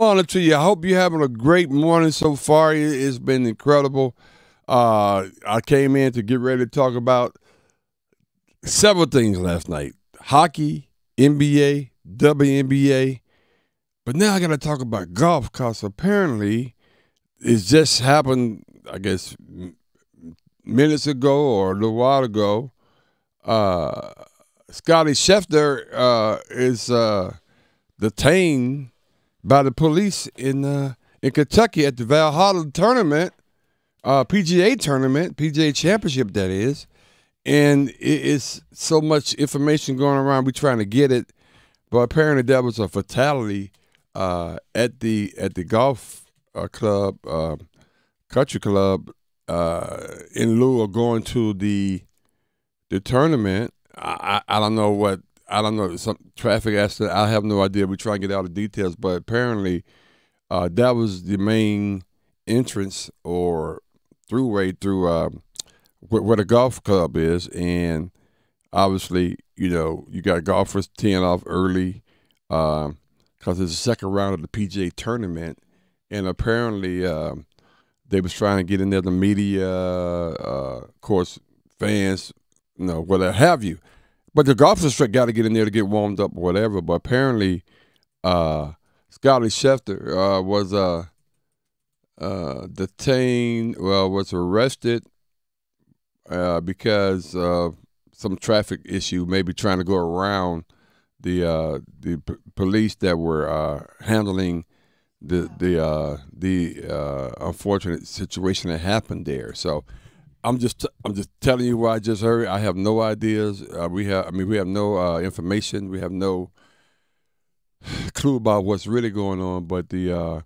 Morning to you. I hope you're having a great morning so far. It's been incredible. I came in to get ready to talk about several things last night: hockey, NBA, WNBA. But now I got to talk about golf because apparently it just happened, I guess, minutes ago or a little while ago. Scottie Scheffler is detained by the police in Kentucky at the Valhalla tournament, PGA tournament, PGA Championship, that is. And it is so much information going around. We're trying to get it, but apparently there was a fatality at the golf club, country club, in lieu of going to the tournament. I don't know what. I don't know, some traffic accident. I have no idea. We try and get all the details, but apparently that was the main entrance or throughway through where the golf club is. And obviously, you got golfers teeing off early because it's the second round of the PGA tournament. And apparently they was trying to get in there, the media, of course, fans, whatever have you. But the golfers got to get in there to get warmed up or whatever. But apparently, Scottie Scheffler was detained, was arrested because of some traffic issue, maybe trying to go around the police that were handling the unfortunate situation that happened there. So I'm just telling you what I just heard. I have no ideas. We have no information. We have no clue about what's really going on. But the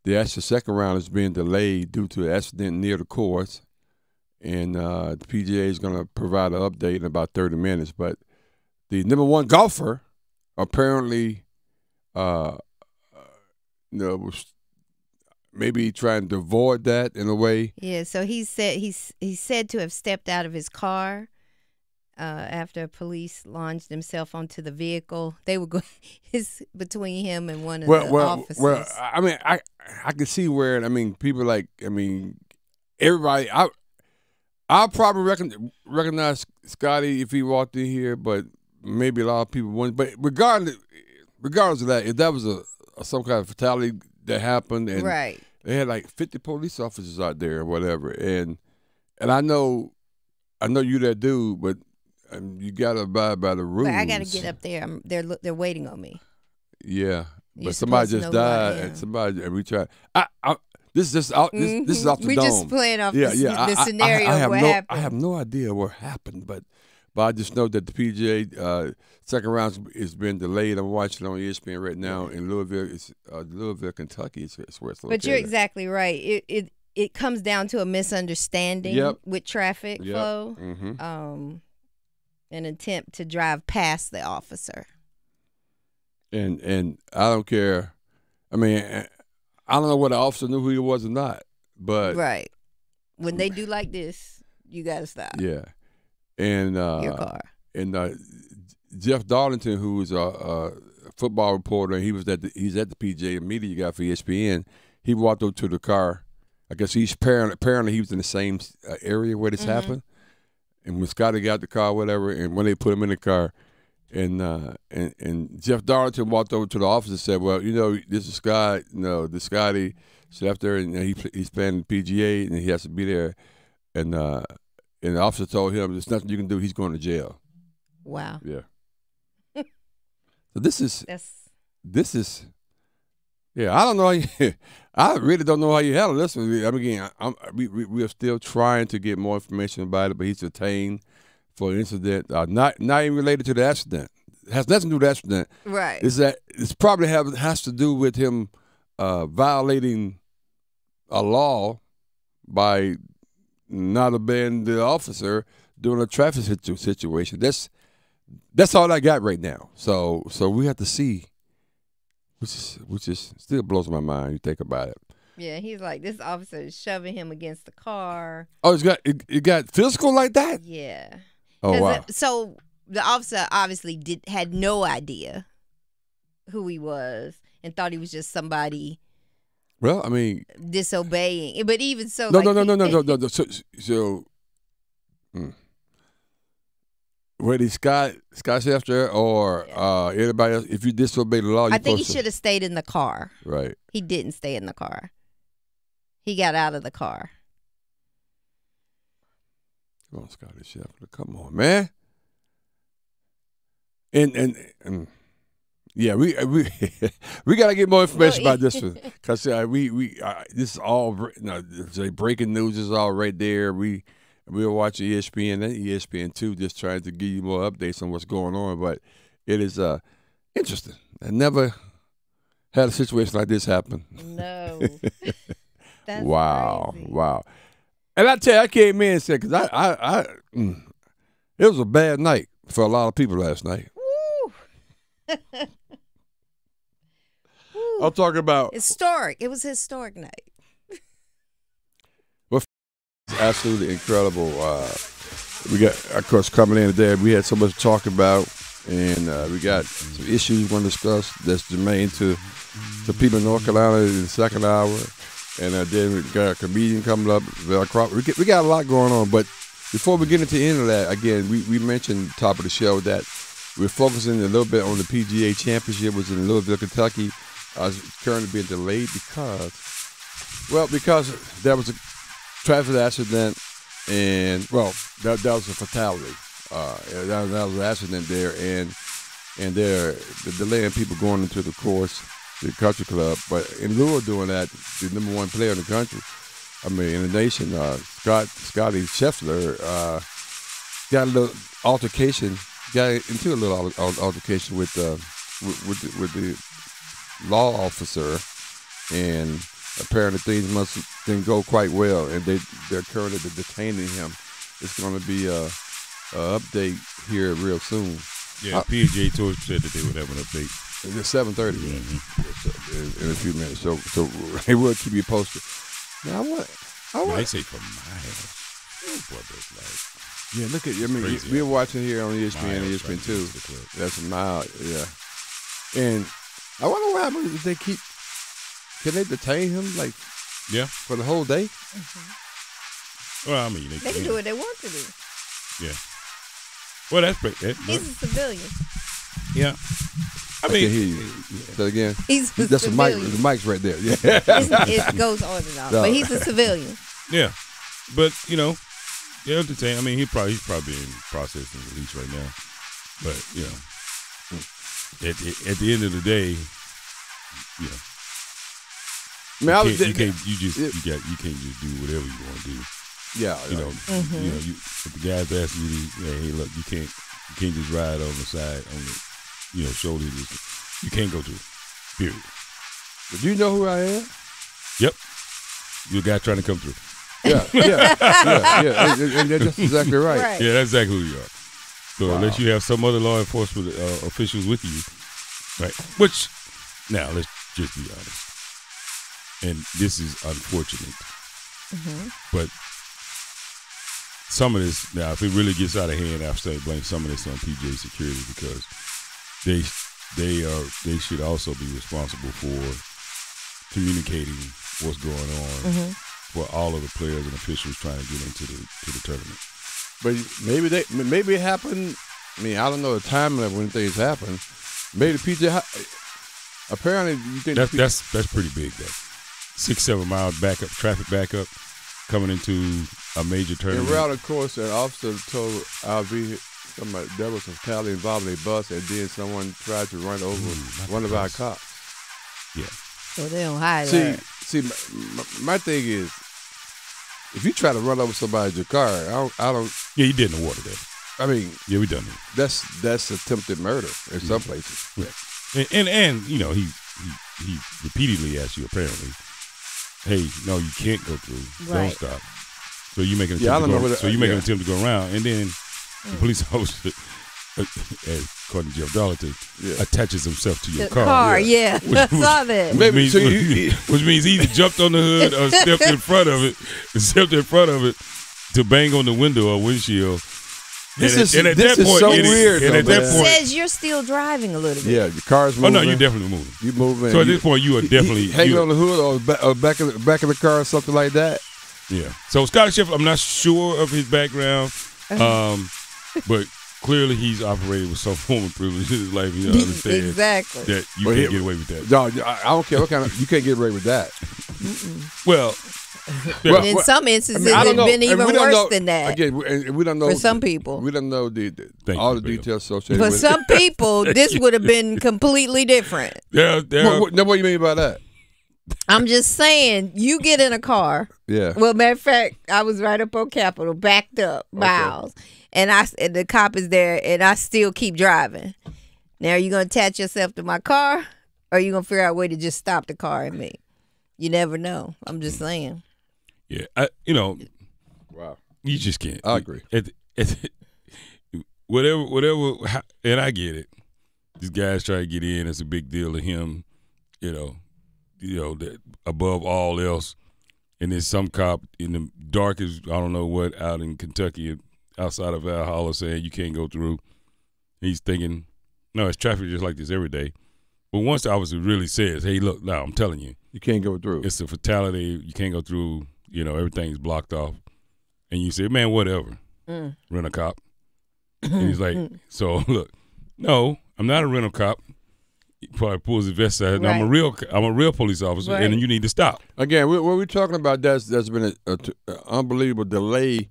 actual second round is being delayed due to an accident near the course, and the PGA is going to provide an update in about 30 minutes. But the number one golfer apparently, was maybe trying to avoid that in a way. Yeah, so he's said to have stepped out of his car after police launched themselves onto the vehicle. They were going between him and one of the officers. Well, I mean, I can see where people everybody. I'll probably recognize Scottie if he walked in here, but maybe a lot of people wouldn't. But regardless of that, if that was some kind of fatality that happened, and right. They had like 50 police officers out there or whatever, and I know you that dude, but you gotta abide by the rules. But I gotta get up there. They're waiting on me. Yeah, but somebody just died, and we tried. This is off the dome. We just playing off the scenario of what happened. I have no idea what happened, but I just know that the PGA second round is being delayed. I'm watching on ESPN right now in Louisville. It's Louisville, Kentucky. It's where it's located. But you're exactly right. It comes down to a misunderstanding with traffic flow, an attempt to drive past the officer. And I don't care. I mean, I don't know whether the officer knew who he was or not, but right when they do like this, you gotta stop. Yeah. And your car. And Jeff Darlington, who is a football reporter, he's at the PGA media guy for ESPN. He walked over to the car. I guess apparently he was in the same area where this happened. And when Scottie got the car, whatever, and when they put him in the car, and Jeff Darlington walked over to the office and said, "Well, this is Scottie Scheffler, and he's playing the PGA, and he has to be there." And the officer told him, "There's nothing you can do. He's going to jail." Wow. Yeah. So this is. Yeah, I don't know. I really don't know how you handle this one. We are still trying to get more information about it, but he's detained for an incident not even related to the accident. It has nothing to do with the accident. Right. It's probably has to do with him violating a law by not obeying the officer during a traffic situation. That's all I got right now. So we have to see, which is still blows my mind. You think about it. Yeah, he's like, this officer is shoving him against the car. Oh, it got physical like that? Yeah. Oh wow. So the officer obviously had no idea who he was, and thought he was just somebody. Well, I mean, disobeying. But even so, no. So whether he's Scott Scheffler or anybody else, if you disobey the law, I think he should have stayed in the car. Right. He didn't stay in the car. He got out of the car. Come on, Scottie Scheffler. Come on, man. And yeah, we we got to get more information about this one because this is all breaking news is all right there. We were watching ESPN and ESPN2 just trying to give you more updates on what's going on, but it is interesting. I never had a situation like this happen. No, that's crazy. Wow. And I tell you, I came in and said because it was a bad night for a lot of people last night. I'm talking about historic. It was a historic night. Well, it's absolutely incredible. We got, of course, coming in today. We had so much to talk about, and we got some issues we want to discuss that's germane to people in North Carolina in the second hour, and then we got a comedian coming up. We got a lot going on, but before we get into the end of that, again, we mentioned at the top of the show that we're focusing a little bit on the PGA Championship, which is in Louisville, Kentucky. It's currently being delayed because there was a traffic accident, and that was a fatality. That was an accident there, and they're delaying people going into the course, the country club. But in lieu of doing that, the number one player in the country, in the nation, Scottie Scheffler, got into a little altercation with the law officer, and apparently things didn't go quite well, and they're currently detaining him. It's going to be a update here real soon. Yeah, PGA Tour said that they would have an update. It's 7:30 in a few minutes, so they will keep you posted. Now They say for miles. Oh, boy, that's like. Yeah, look at we're watching here on ESPN and ESPN2. That's a mile, yeah. And I wonder what happens if can they detain him for the whole day? Mm-hmm. Well, I mean, they can do what they want to do. Yeah. Well, that's pretty. He's a civilian. Yeah. I can hear you. Say again. He's a that's civilian. The mic's right there. Yeah. It goes on and on, but he's a civilian. Yeah, but yeah, entertain. I mean, he's probably in process and release right now. But at the end of the day, you can't just do whatever you want to do. Yeah, if the guys ask you, hey, look, you can't just ride on the side on the shoulder. You can't go through. Period. But do you know who I am? Yep, you're a guy trying to come through. Yeah. And that's exactly right. Yeah, that's exactly who you are. So unless you have some other law enforcement officials with you, right? Which, now let's just be honest, and this is unfortunate, but some of this now, if it really gets out of hand, I'll start blaming some of this on PGA security because they should also be responsible for communicating what's going on. For all of the players and officials trying to get into the tournament. But maybe it happened. I mean, I don't know the timing of when things happen. Maybe the PGA. Apparently, you think that's pretty big though. 6-7 miles traffic backup, coming into a major tournament. In route, of course, an officer told our vehicle there was a fatality involving a bus, and then someone tried to run over one of our cops. Yeah. So they don't hide that. See, my thing is, if you try to run over somebody's car, I don't. Yeah, you did in the water there. I mean, yeah, we done it. That's attempted murder in some places. Yeah. And he repeatedly asked you apparently, hey, no, you can't go through. Right. Don't stop. So you make an attempt to go around, and then the police officer, according to Jeff Darlington, attaches himself to your car. Yeah. I saw that. Which means he either jumped on the hood or stepped in front of it to bang on the window or windshield This is so weird. And at that point, says you're still driving a little bit. Yeah, your car's moving. Oh no, you're definitely moving. You moving. So at this point, you are definitely hanging on the hood or back of the car or something like that. Yeah. So Scottie Scheffler, I'm not sure of his background, but clearly he's operated with some form of privilege in his life. You understand exactly that you can't get away with that. No, I don't care what kind of. You can't get away with that. Well. But in some instances, it's been even worse than that. Again, we don't know. For some people. We don't know all the details associated with it. For some people, this would have been completely different. What do you mean by that? I'm just saying, you get in a car. Yeah. Well, matter of fact, I was right up on Capitol, backed up miles. And the cop is there, and I still keep driving. Now, are you going to attach yourself to my car, or are you going to figure out a way to just stop the car and me? You never know. I'm just saying. Yeah, wow. You just can't. I agree. Whatever, and I get it. These guys try to get in. It's a big deal to him, that above all else. And there's some cop in the darkest, I don't know what, out in Kentucky, outside of Valhalla, saying you can't go through. He's thinking, no, it's traffic just like this every day. But once the officer really says, hey, look, now I'm telling you. You can't go through. It's a fatality. You can't go through. Everything's blocked off. And you say, man, whatever. Rent a cop. And he's like, so look, no, I'm not a rental cop. He probably pulls his vest out. Right. I'm a real police officer, and you need to stop. Again, what we're talking about, there's been an unbelievable delay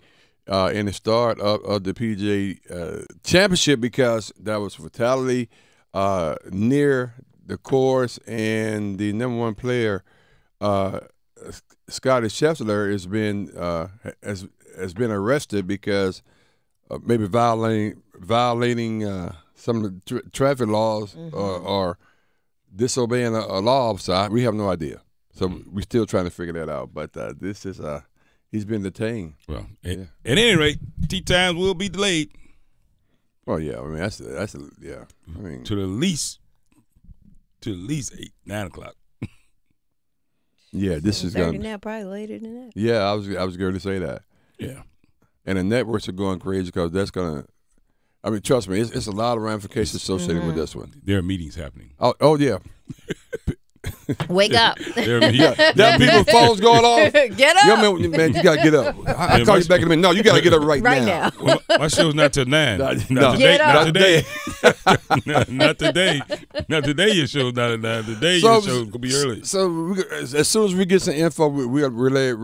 in the start of the PGA Championship because that was fatality near the course, and the number one player, Scottie Scheffler, has been arrested because maybe violating some of the traffic laws or disobeying a law officer. We have no idea, so we're still trying to figure that out. But this is he's been detained. Well, at any rate, tee times will be delayed. Well, yeah, I mean that's yeah. I mean to at least 8, 9 o'clock. Yeah, this is going. Now, probably later than that. Yeah, I was going to say that. Yeah, and the networks are going crazy because that's gonna. I mean, trust me, it's a lot of ramifications associated with this one. There are meetings happening. Oh yeah. Wake up. There are people's phones going off. Get up. Yo, man, you got to get up. I'll call you back in a minute. No, you got to get up right now. Well, my show's not till 9. No. Not today. Not today. Not today your show's not at 9. Today your show's going to be early. So as soon as we get some info, we'll relay it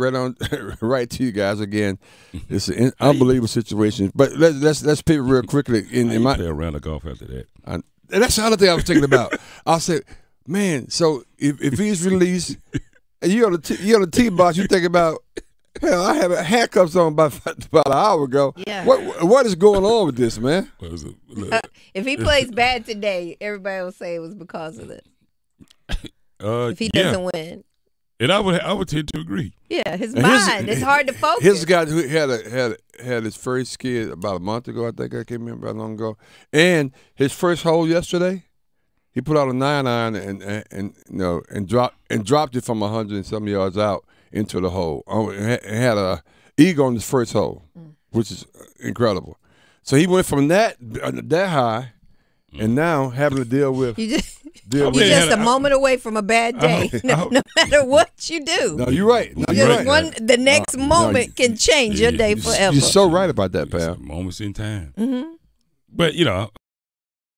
right to you guys again. It's an unbelievable situation. But let's pivot real quickly. Play a round of golf after that. And that's the other thing I was thinking about. I said, man, so if he's released, and you on the tee box, you think about, hell, I have handcuffs on about an hour ago. Yeah. What is going on with this, man? If he plays bad today, everybody will say it was because of this. If he doesn't win. And I would tend to agree. Yeah, his mind. It's hard to focus. His guy who had his first kid about a month ago, I think I can't remember how long ago, and his first hole yesterday. He put out a 9-iron and dropped it from 100 and some yards out into the hole. It had a eagle on his first hole, which is incredible. So he went from that high, and now having to deal with. You're just a moment away from a bad day. No matter what you do. No, you're right. The next moment can change your day forever. You're so right about that, pal. Moments in time. Mm-hmm. But